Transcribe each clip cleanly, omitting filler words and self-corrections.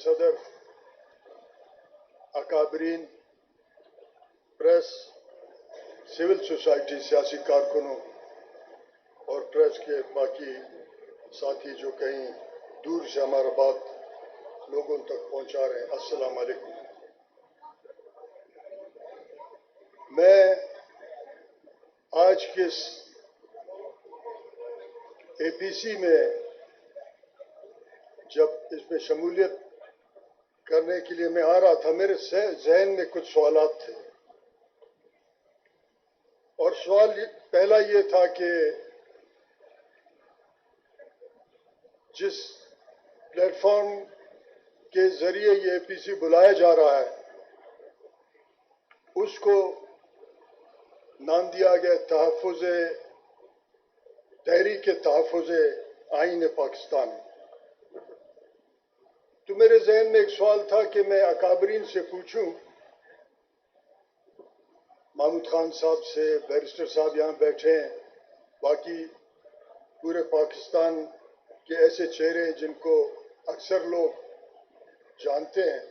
صدر، اکابرین، press, civil society, سیاسی کارکنوں اور پریس کے باقی ساتھی جو کہیں دور سے ہمارا بات لوگوں تک پہنچا رہے ہیں، السلام علیکم۔ میں آج کے اے پی سی میں جب اس میں شمولیت کرنے کے لیے میں آ رہا تھا، میرے ذہن میں کچھ سوالات تھے، اور سوال پہلا یہ تھا کہ جس پلیٹ فارم کے ذریعے یہ اے پی سی بلایا جا رہا ہے اس کو نام دیا گیا تحریک تحفظ آئین پاکستان۔ تو میرے ذہن میں ایک سوال تھا کہ میں اکابرین سے پوچھوں، محمود خان صاحب سے، بیرسٹر صاحب یہاں بیٹھے ہیں، باقی پورے پاکستان کے ایسے چہرے جن کو اکثر لوگ جانتے ہیں،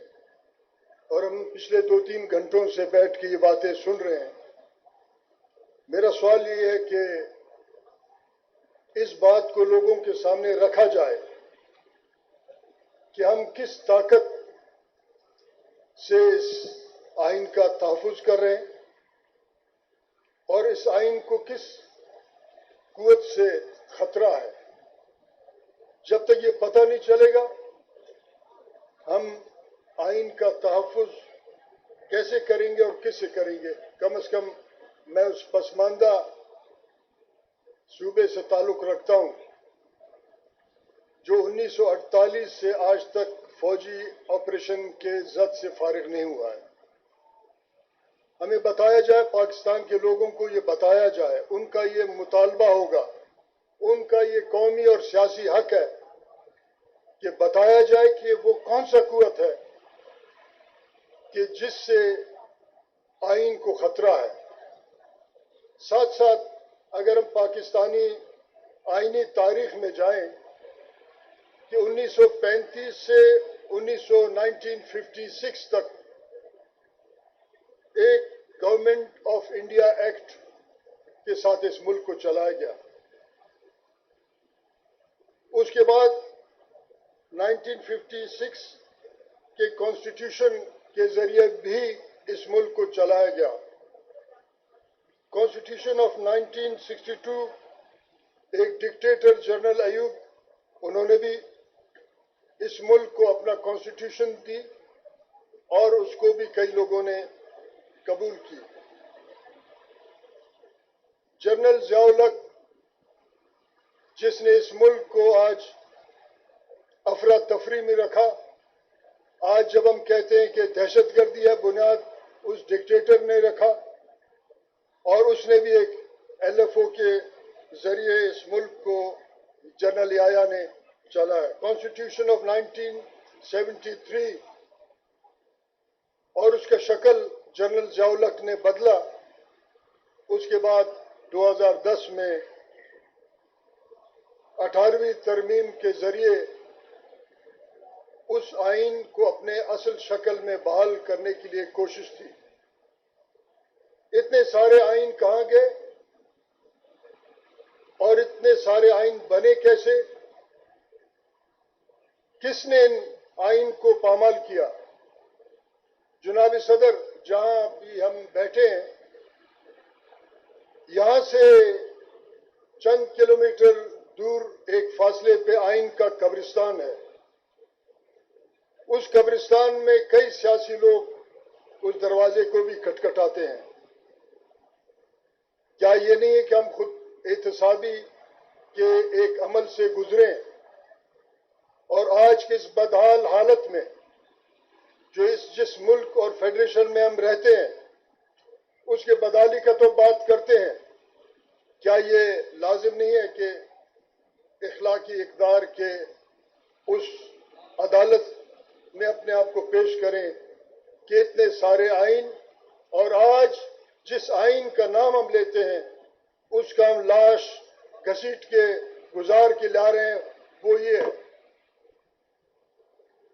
اور ہم پچھلے 2-3 گھنٹوں سے بیٹھ کے یہ باتیں سن رہے ہیں۔ میرا سوال یہ ہے کہ اس بات کو لوگوں کے سامنے رکھا جائے کہ ہم کس طاقت سے اس آئین کا تحفظ کر رہے ہیں اور اس آئین کو کس قوت سے خطرہ ہے۔ جب تک یہ پتہ نہیں چلے گا ہم آئین کا تحفظ کیسے کریں گے اور کس سے کریں گے۔ کم از کم میں اس پسماندہ صوبے سے تعلق رکھتا ہوں جو 1948 سے آج تک فوجی آپریشن کے زد سے فارغ نہیں ہوا ہے۔ ہمیں بتایا جائے، پاکستان کے لوگوں کو یہ بتایا جائے، ان کا یہ مطالبہ ہوگا، ان کا یہ قومی اور سیاسی حق ہے کہ بتایا جائے کہ وہ کون سا قوت ہے کہ جس سے آئین کو خطرہ ہے۔ ساتھ ساتھ اگر ہم پاکستانی آئینی تاریخ میں جائیں کہ 1935 سے 1956 تک ایک گورنمنٹ آف انڈیا ایکٹ کے ساتھ اس ملک کو چلایا گیا، اس کے بعد 1956 کے کانسٹیٹیوشن کے ذریعے بھی اس ملک کو چلایا گیا۔ کانسٹیٹیوشن آف 1962 ایک ڈکٹیٹر جنرل ایوب، انہوں نے بھی اس ملک کو اپنا کانسٹیٹیوشن دی اور اس کو بھی کئی لوگوں نے قبول کی۔ جنرل ضیاء الحق جس نے اس ملک کو آج افراتفری میں رکھا، آج جب ہم کہتے ہیں کہ دہشت گردی ہے، بنیاد اس ڈکٹیٹر نے رکھا، اور اس نے بھی ایک ایل ایف او کے ذریعے اس ملک کو جنرل یحییٰ نے چلایا۔ کانسٹیٹیوشن آف 1973 اور اس کا شکل جنرل ضیاء الحق نے بدلا، اس کے بعد 2010 میں 18ویں ترمیم کے ذریعے اس آئین کو اپنے اصل شکل میں بحال کرنے کے لیے کوشش تھی۔ اتنے سارے آئین کہاں گئے اور اتنے سارے آئین بنے کیسے؟ کس نے ان آئین کو پامال کیا؟ جناب صدر، جہاں بھی ہم بیٹھے ہیں، یہاں سے چند کلومیٹر دور ایک فاصلے پہ آئین کا قبرستان ہے۔ اس قبرستان میں کئی سیاسی لوگ اس دروازے کو بھی کھٹکھٹاتے ہیں۔ کیا یہ نہیں ہے کہ ہم خود احتسابی کے ایک عمل سے گزریں اور آج کے اس بدحال حالت میں جو جس ملک اور فیڈریشن میں ہم رہتے ہیں اس کے بدحالی کا تو بات کرتے ہیں، کیا یہ لازم نہیں ہے کہ اخلاقی اقدار کے اس عدالت میں اپنے آپ کو پیش کریں کہ اتنے سارے آئین، اور آج جس آئین کا نام ہم لیتے ہیں اس کا ہم لاش گھسیٹ کے گزار کے لا رہے ہیں، وہ یہ ہے۔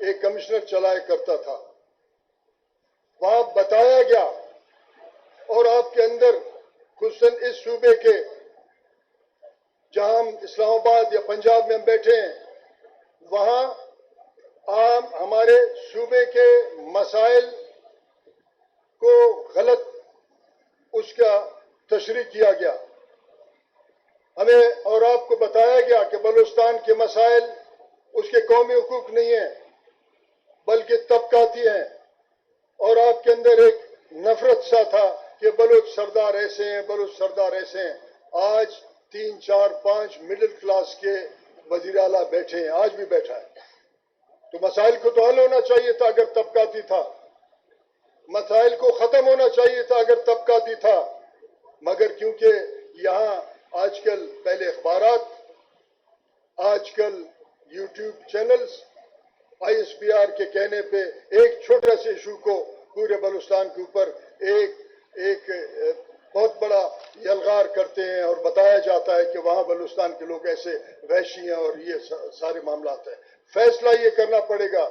ایک کمشنر چلایا کرتا تھا. وہاں بتایا گیا اور آپ کے اندر خصوصاً اس صوبے کے جہاں ہم اسلام آباد یا پنجاب میں ہم بیٹھے ہیں وہاں عام ہمارے صوبے کے مسائل کو غلط اس کا تشریح کیا گیا. ہمیں اور آپ کو بتایا گیا کہ بلوچستان کے مسائل اس کے قومی حقوق نہیں ہیں بلکہ طبقاتی ہیں اور آپ کے اندر ایک نفرت سا تھا کہ بلوچ سردار ایسے ہیں بلوچ سردار ایسے ہیں. آج 3 4 5 مڈل کلاس کے وزیر اعلیٰ بیٹھے ہیں, آج بھی بیٹھا ہے. تو مسائل کو تو حل ہونا چاہیے تھا اگر طبقاتی تھا, مسائل کو ختم ہونا چاہیے تھا اگر طبقاتی تھا, مگر کیونکہ یہاں آج کل پہلے اخبارات, آج کل یوٹیوب چینلز, ISPR کے کہنے پہ ایک چھوٹے سے ایشو کو پورے بلوچستان کے اوپر ایک بہت بڑا یلغار کرتے ہیں اور بتایا جاتا ہے کہ وہاں بلوچستان کے لوگ ایسے وحشی ہیں اور یہ سارے معاملات ہیں. فیصلہ یہ کرنا پڑے گا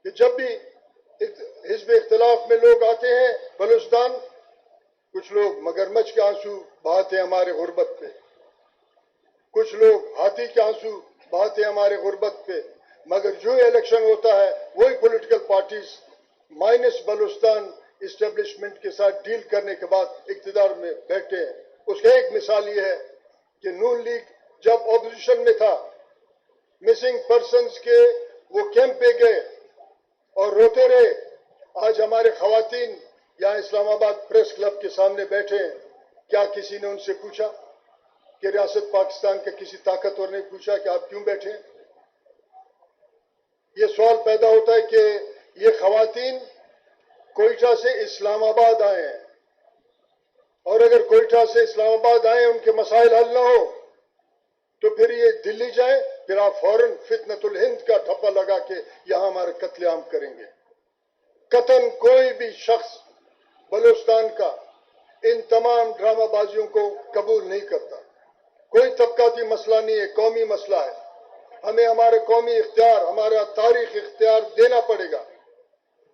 کہ جب بھی حزب اختلاف میں لوگ آتے ہیں بلوچستان, کچھ لوگ مگرمچھ کے آنسو بہاتے ہیں ہمارے غربت پہ, کچھ لوگ ہاتھی کے آنسو بہاتے ہیں ہمارے غربت پہ, مگر جو الیکشن ہوتا ہے وہی political parties minus Balochistan establishment کے ساتھ ڈیل کرنے کے بعد اقتدار میں بیٹھے ہیں. اس کا ایک مثال یہ ہے کہ نون لیگ جب اپوزیشن میں تھا مسنگ پرسنز کے وہ کیمپ پہ گئے اور روتے رہے. آج ہمارے خواتین یہاں اسلام آباد پریس کلب کے سامنے بیٹھے ہیں, کیا کسی نے ان سے پوچھا کہ ریاست پاکستان کے کسی طاقتور نے پوچھا کہ آپ کیوں بیٹھے ہیں؟ یہ سوال پیدا ہوتا ہے کہ یہ خواتین کوئٹہ سے اسلام آباد آئے ہیں اور اگر کوئٹہ سے اسلام آباد آئے ان کے مسائل حل نہ ہو تو پھر یہ دلی جائیں, پھر آپ فوراً فتنۃ الہند کا ٹھپا لگا کے یہاں ہمارے قتل عام کریں گے. قطعاً کوئی بھی شخص بلوچستان کا ان تمام ڈرامہ بازیوں کو قبول نہیں کرتا. کوئی طبقاتی مسئلہ نہیں ہے, قومی مسئلہ ہے. ہمیں ہمارے قومی اختیار, ہمارا تاریخ اختیار دینا پڑے گا.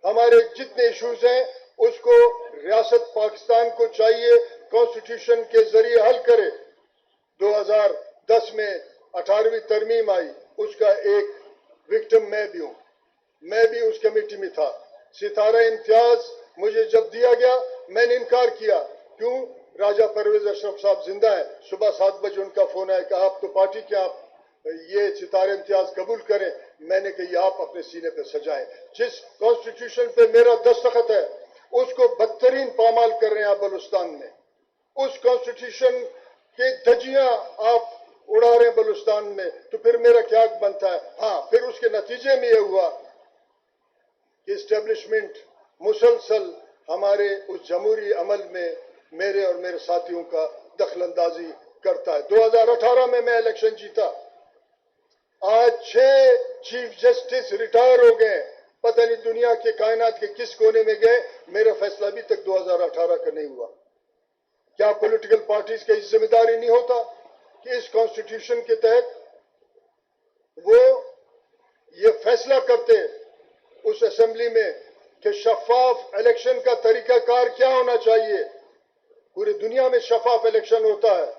ہمارے جتنے ایشوز ہیں اس کو ریاست پاکستان کو چاہیے کانسٹیٹیوشن کے ذریعے حل کرے. 2010 میں 18ویں ترمیم آئی, اس کا ایک وکٹم میں بھی ہوں, میں بھی اس کمیٹی میں تھا. ستارہ امتیاز مجھے جب دیا گیا میں نے انکار کیا. کیوں؟ راجہ پرویز اشرف صاحب زندہ ہیں, صبح 7 بجے ان کا فون آیا کہ آپ تو پارٹی کے آپ یہ ستارہ امتیاز قبول کریں. میں نے کہا یہ آپ اپنے سینے پہ سجائیں. جس کانسٹیٹیوشن پہ میرا دستخط ہے اس کو بدترین پامال کر رہے ہیں آپ بلوچستان میں. اس کانسٹیٹیوشن کے دھجیاں آپ اڑا رہے ہیں بلوچستان میں, تو پھر میرا کیا بنتا ہے؟ ہاں, پھر اس کے نتیجے میں یہ ہوا کہ اسٹیبلشمنٹ مسلسل ہمارے اس جمہوری عمل میں میرے اور میرے ساتھیوں کا دخل اندازی کرتا ہے. 2018 میں الیکشن جیتا. آج 6 چیف جسٹس ریٹائر ہو گئے, پتہ نہیں دنیا کے کائنات کے کس کونے میں گئے. میرا فیصلہ ابھی تک 2018 کا نہیں ہوا. کیا پولیٹیکل پارٹیز کی ذمہ داری نہیں ہوتا کہ اس کانسٹیٹیوشن کے تحت وہ یہ فیصلہ کرتے اس اسمبلی میں کہ شفاف الیکشن کا طریقہ کار کیا ہونا چاہیے؟ پوری دنیا میں شفاف الیکشن ہوتا ہے.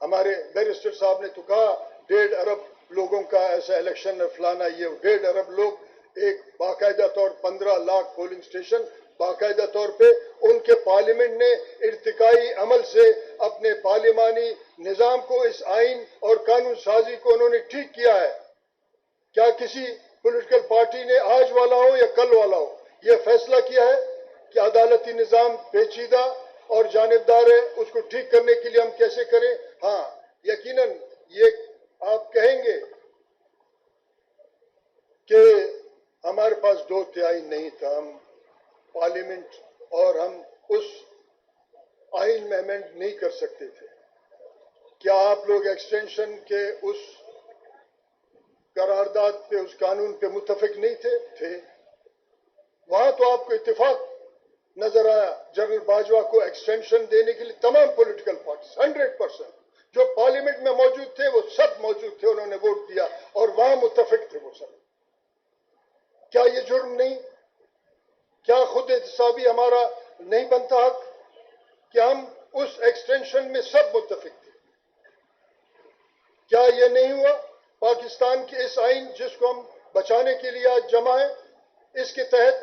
ہمارے بیرسٹر صاحب نے تو کہا 1.5 ارب لوگوں کا ایسا الیکشن فلانا, یہ 1.5 ارب لوگ ایک باقاعدہ طور 15 لاکھ پولنگ اسٹیشن باقاعدہ طور پہ ان کے پارلیمنٹ نے ارتقائی عمل سے اپنے پارلیمانی نظام کو, اس آئین اور قانون سازی کو انہوں نے ٹھیک کیا ہے. کیا کسی پولیٹیکل پارٹی نے آج والا ہو یا کل والا ہو یہ فیصلہ کیا ہے کہ عدالتی نظام پیچیدہ اور جانبدار ہے, اس کو ٹھیک کرنے کے لیے ہم کیسے کریں؟ ہاں, یقیناً یہ آپ کہیں گے کہ ہمارے پاس 2/3 نہیں تھا, ہم پارلیمنٹ اور ہم اس آئین میں امینڈ نہیں کر سکتے تھے. کیا آپ لوگ ایکسٹینشن کے اس قرارداد پہ, اس قانون پہ متفق نہیں تھے؟ وہاں تو آپ کو اتفاق نظر آیا. جنرل باجوہ کو ایکسٹینشن دینے کے لیے تمام پولیٹیکل پارٹیز 100% جو پارلیمنٹ میں موجود تھے وہ سب موجود تھے, انہوں نے ووٹ دیا اور وہاں متفق تھے وہ سب. کیا یہ جرم نہیں؟ کیا خود احتسابی ہمارا نہیں بنتا حق کہ ہم اس ایکسٹینشن میں سب متفق تھے؟ کیا یہ نہیں ہوا پاکستان کے اس آئین جس کو ہم بچانے کے لیے آج جمع ہیں، اس کے تحت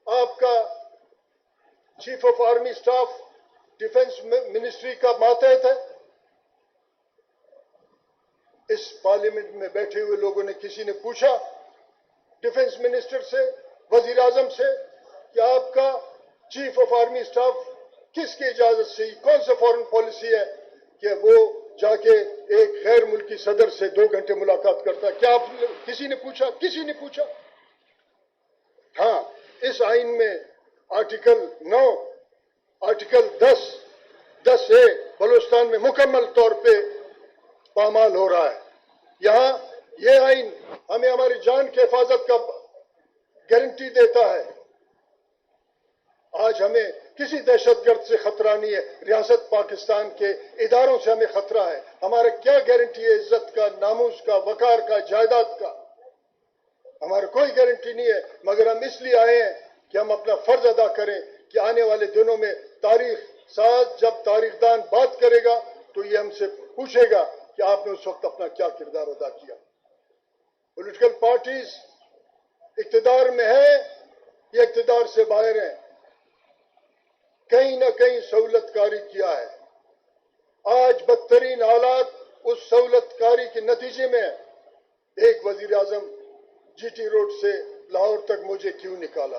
آپ کا chief of army staff defence ministry کا ماتحت ہے؟ اس پارلیمنٹ میں بیٹھے ہوئے لوگوں نے کسی نے پوچھا ڈیفنس منسٹر سے، وزیر اعظم سے، کہ آپ کا چیف آف آرمی اسٹاف کس کی اجازت سے، کون سا فارن پالیسی ہے کہ وہ جا کے ایک غیر ملکی صدر سے 2 گھنٹے ملاقات کرتا ہے؟ کیا آپ کسی نے پوچھا؟ کسی نے پوچھا؟ ہاں، اس آئین میں آرٹیکل 9، آرٹیکل 10A بلوچستان میں مکمل طور پہ پامال ہو رہا ہے۔ یہاں یہ آئین ہمیں ہماری جان کی حفاظت کا گارنٹی دیتا ہے۔ آج ہمیں کسی دہشت گرد سے خطرہ نہیں ہے، ریاست پاکستان کے اداروں سے ہمیں خطرہ ہے۔ ہمارا کیا گارنٹی ہے عزت کا، ناموس کا، وقار کا، جائیداد کا؟ ہمارا کوئی گارنٹی نہیں ہے، مگر ہم اس لیے آئے ہیں کہ ہم اپنا فرض ادا کریں کہ آنے والے دنوں میں تاریخ ساز جب تاریخ دان بات کرے گا تو یہ ہم سے پوچھے گا کہ آپ نے اس وقت اپنا کیا کردار ادا کیا۔ پولیٹیکل پارٹیز اقتدار میں ہیں یا اقتدار سے باہر ہیں، کہیں نہ کہیں سہولت کاری کیا ہے۔ آج بدترین حالات اس سہولت کاری کے نتیجے میں ہے۔ ایک وزیر اعظم جی ٹی روڈ سے لاہور تک مجھے کیوں نکالا؟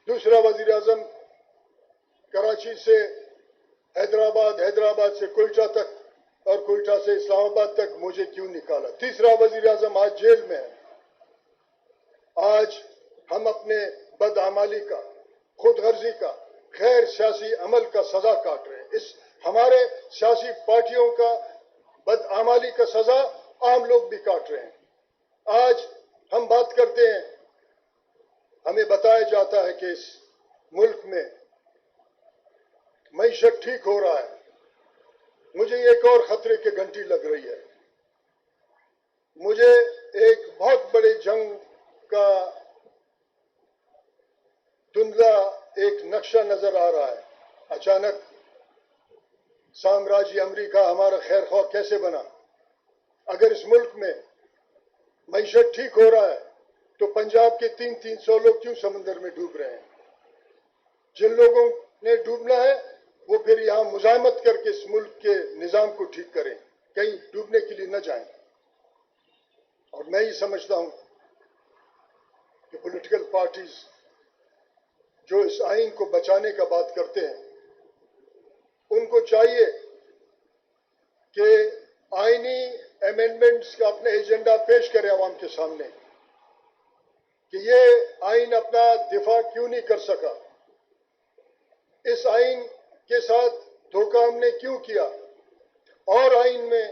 دوسرا وزیر اعظم کراچی سے حیدرآباد، حیدرآباد سے کوئٹہ تک اور کوئٹہ سے اسلام آباد تک مجھے کیوں نکالا؟ تیسرا وزیر اعظم آج جیل میں ہے۔ آج ہم اپنے بدعمالی کا، خود غرضی کا، غیر سیاسی عمل کا سزا کاٹ رہے ہیں۔ اس ہمارے سیاسی پارٹیوں کا بدعمالی کا سزا عام لوگ بھی کاٹ رہے ہیں۔ آج ہم بات کرتے ہیں، ہمیں بتایا جاتا ہے کہ اس ملک میں معیشت ٹھیک ہو رہا ہے۔ مجھے ایک اور خطرے کی گھنٹی لگ رہی ہے۔ مجھے ایک بہت بڑے جنگ کا دھندلا ایک نقشہ نظر آ رہا ہے۔ اچانک سامراجی امریکہ ہمارا خیر خواہ کیسے بنا؟ اگر اس ملک میں معیشت ٹھیک ہو رہا ہے تو پنجاب کے 300 لوگ کیوں سمندر میں ڈوب رہے ہیں؟ جن لوگوں نے ڈوبنا ہے وہ پھر یہاں مزاحمت کر کے اس ملک کے نظام کو ٹھیک کریں، کہیں ڈوبنے کے لیے نہ جائیں۔ اور میں یہ سمجھتا ہوں کہ پولیٹیکل پارٹیز جو اس آئین کو بچانے کا بات کرتے ہیں، ان کو چاہیے کہ آئینی امینڈمنٹس کا اپنا ایجنڈا پیش کریں عوام کے سامنے کہ یہ آئین اپنا دفاع کیوں نہیں کر سکا، اس آئین کے ساتھ دھوکہ ہم نے کیوں کیا، اور آئین میں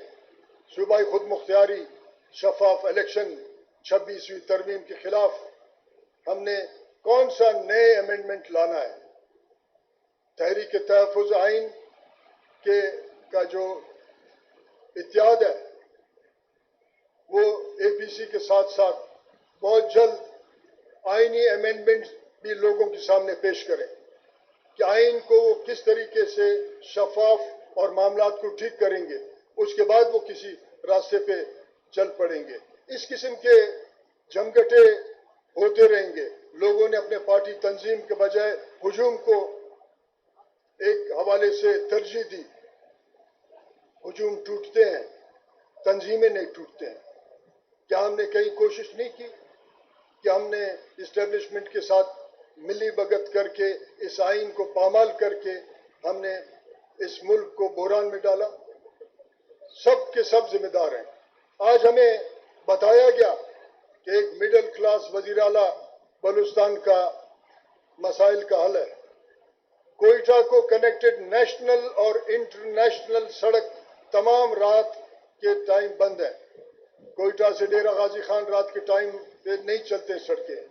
صوبائی خود مختاری، شفاف الیکشن، 26ویں ترمیم کے خلاف ہم نے کون سا نئے امینڈمنٹ لانا ہے۔ تحریک تحفظ آئین کا جو اتحاد ہے وہ اے پی سی کے ساتھ ساتھ بہت جلد آئینی امینڈمنٹ بھی لوگوں کے سامنے پیش کریں کہ آئین کو وہ کس طریقے سے شفاف اور معاملات کو ٹھیک کریں گے، اس کے بعد وہ کسی راستے پہ چل پڑیں گے۔ اس قسم کے جمگٹے ہوتے رہیں گے۔ لوگوں نے اپنے پارٹی تنظیم کے بجائے ہجوم کو ایک حوالے سے ترجیح دی۔ ہجوم ٹوٹتے ہیں، تنظیمیں نہیں ٹوٹتے ہیں۔ کیا ہم نے کہیں کوشش نہیں کی کہ ہم نے اسٹیبلشمنٹ کے ساتھ ملی بھگت کر کے اس آئین کو پامال کر کے ہم نے اس ملک کو بحران میں ڈالا؟ سب کے سب ذمہ دار ہیں۔ آج ہمیں بتایا گیا کہ ایک مڈل کلاس وزیر اعلیٰ بلوچستان کا مسائل کا حل ہے۔ کوئٹہ کو کنیکٹڈ نیشنل اور انٹرنیشنل سڑک تمام رات کے ٹائم بند ہے۔ کوئٹہ سے ڈیرہ غازی خان رات کے ٹائم پہ نہیں چلتے سڑکیں،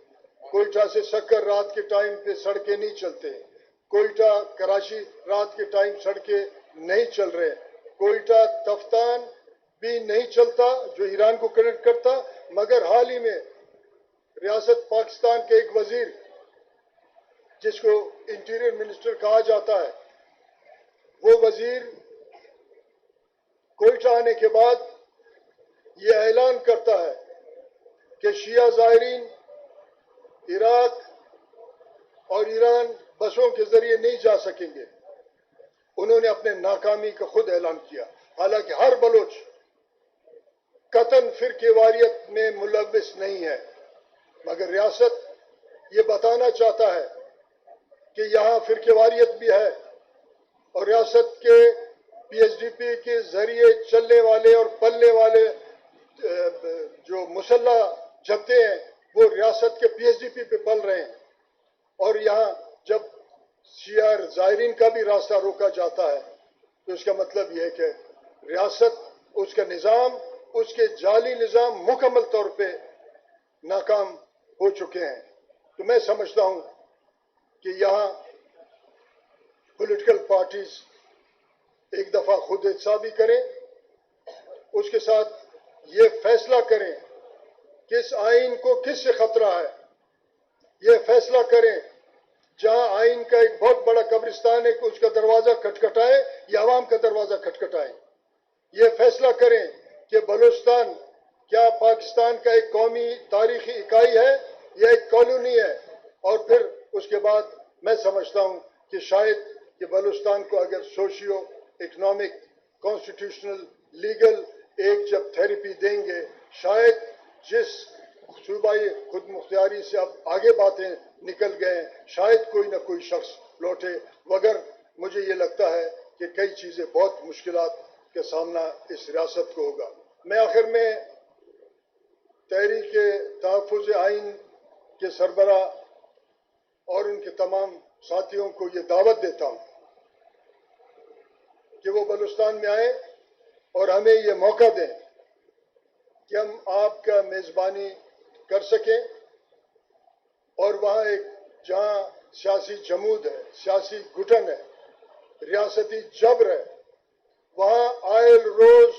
کوئٹہ سے سکر رات کے ٹائم پہ سڑکیں نہیں چلتے، کوئٹہ کراچی رات کے ٹائم سڑکیں نہیں چل رہے، کوئٹہ تفتان بھی نہیں چلتا جو ایران کو کنیکٹ کرتا، مگر حال ہی میں ریاست پاکستان کے ایک وزیر جس کو انٹیریئر منسٹر کہا جاتا ہے، وہ وزیر کوئٹہ آنے کے بعد یہ اعلان کرتا ہے کہ شیعہ زائرین عراق اور ایران بسوں کے ذریعے نہیں جا سکیں گے۔ انہوں نے اپنے ناکامی کا خود اعلان کیا، حالانکہ ہر بلوچ قطعاً فرقے واریت میں ملوث نہیں ہے، مگر ریاست یہ بتانا چاہتا ہے کہ یہاں فرقے واریت بھی ہے، اور ریاست کے پی ایس ڈی پی کے ذریعے چلنے والے اور پلنے والے جو مسلح جبتے ہیں وہ ریاست کے پی ایس ڈی پی پہ پل رہے ہیں، اور یہاں جب شیعہ زائرین کا بھی راستہ روکا جاتا ہے تو اس کا مطلب یہ ہے کہ ریاست، اس کا نظام، اس کے جعلی نظام مکمل طور پہ ناکام ہو چکے ہیں۔ تو میں سمجھتا ہوں کہ یہاں پولیٹیکل پارٹیز ایک دفعہ خود احتسابی کریں، اس کے ساتھ یہ فیصلہ کریں کہ اس آئین کو کس سے خطرہ ہے، یہ فیصلہ کریں جہاں آئین کا ایک بہت بڑا قبرستان ہے کہ اس کا دروازہ کھٹکھٹائے یا عوام کا دروازہ کھٹکھٹائے، یہ فیصلہ کریں کہ بلوچستان کیا پاکستان کا ایک قومی تاریخی اکائی ہے یا ایک کالونی ہے، اور پھر اس کے بعد میں سمجھتا ہوں کہ شاید کہ بلوچستان کو اگر سوشیو اکنامک کانسٹیٹیوشنل لیگل ایک جب تھیریپی دیں گے، شاید جس صوبائی خود مختاری سے اب آگے باتیں نکل گئے، شاید کوئی نہ کوئی شخص لوٹے، مگر مجھے یہ لگتا ہے کہ کئی چیزیں بہت مشکلات کا سامنا اس ریاست کو ہوگا۔ میں آخر میں تحریک تحفظ آئین کے سربراہ اور ان کے تمام ساتھیوں کو یہ دعوت دیتا ہوں کہ وہ بلوچستان میں آئیں اور ہمیں یہ موقع دیں کہ ہم آپ کا میزبانی کر سکیں، اور وہاں ایک جہاں سیاسی جمود ہے، سیاسی گھٹن ہے، ریاستی جبر ہے، وہاں آئے روز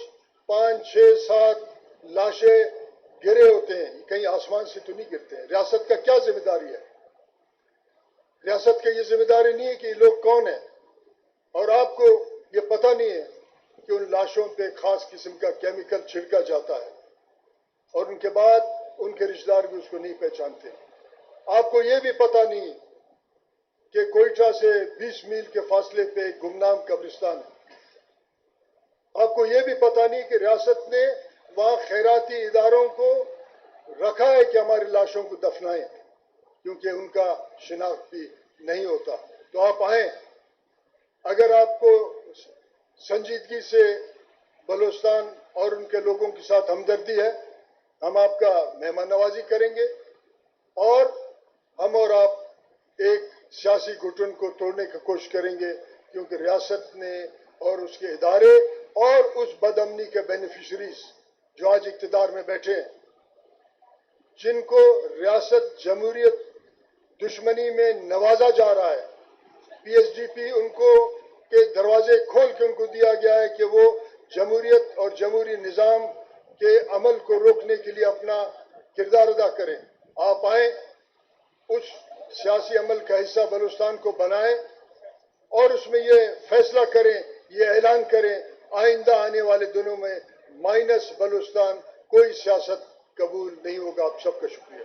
5، 6، 7 لاشیں گرے ہوتے ہیں، کہیں آسمان سے تو نہیں گرتے ہیں۔ ریاست کا کیا ذمہ داری ہے؟ ریاست کا یہ ذمہ داری نہیں ہے کہ یہ لوگ کون ہیں، اور آپ کو یہ پتہ نہیں ہے کہ ان لاشوں پہ خاص قسم کا کیمیکل چھڑکا جاتا ہے، اور ان کے بعد ان کے رشتہ دار بھی اس کو نہیں پہچانتے۔ آپ کو یہ بھی پتہ نہیں کہ کوئٹہ سے 20 میل کے فاصلے پہ ایک گمنام قبرستان ہے۔ آپ کو یہ بھی پتہ نہیں کہ ریاست نے وہاں خیراتی اداروں کو رکھا ہے کہ ہماری لاشوں کو دفنائیں، کیونکہ ان کا شناخت بھی نہیں ہوتا۔ تو آپ آئیں، اگر آپ کو سنجیدگی سے بلوچستان اور ان کے لوگوں کے ساتھ ہمدردی ہے، ہم آپ کا مہمان نوازی کریں گے، اور ہم اور آپ ایک سیاسی گھٹن کو توڑنے کی کوشش کریں گے، کیونکہ ریاست نے اور اس کے ادارے اور اس بدامنی کے بینیفیشریز جو آج اقتدار میں بیٹھے ہیں، جن کو ریاست جمہوریت دشمنی میں نوازا جا رہا ہے، پی ایس ڈی پی ان کو کے دروازے کھول کے ان کو دیا گیا ہے کہ وہ جمہوریت اور جمہوری نظام کے عمل کو روکنے کے لیے اپنا کردار ادا کریں۔ آپ آئیں، اس سیاسی عمل کا حصہ بلوچستان کو بنائیں، اور اس میں یہ فیصلہ کریں، یہ اعلان کریں آئندہ آنے والے دنوں میں مائنس بلوچستان کوئی سیاست قبول نہیں ہوگا۔ آپ سب کا شکریہ۔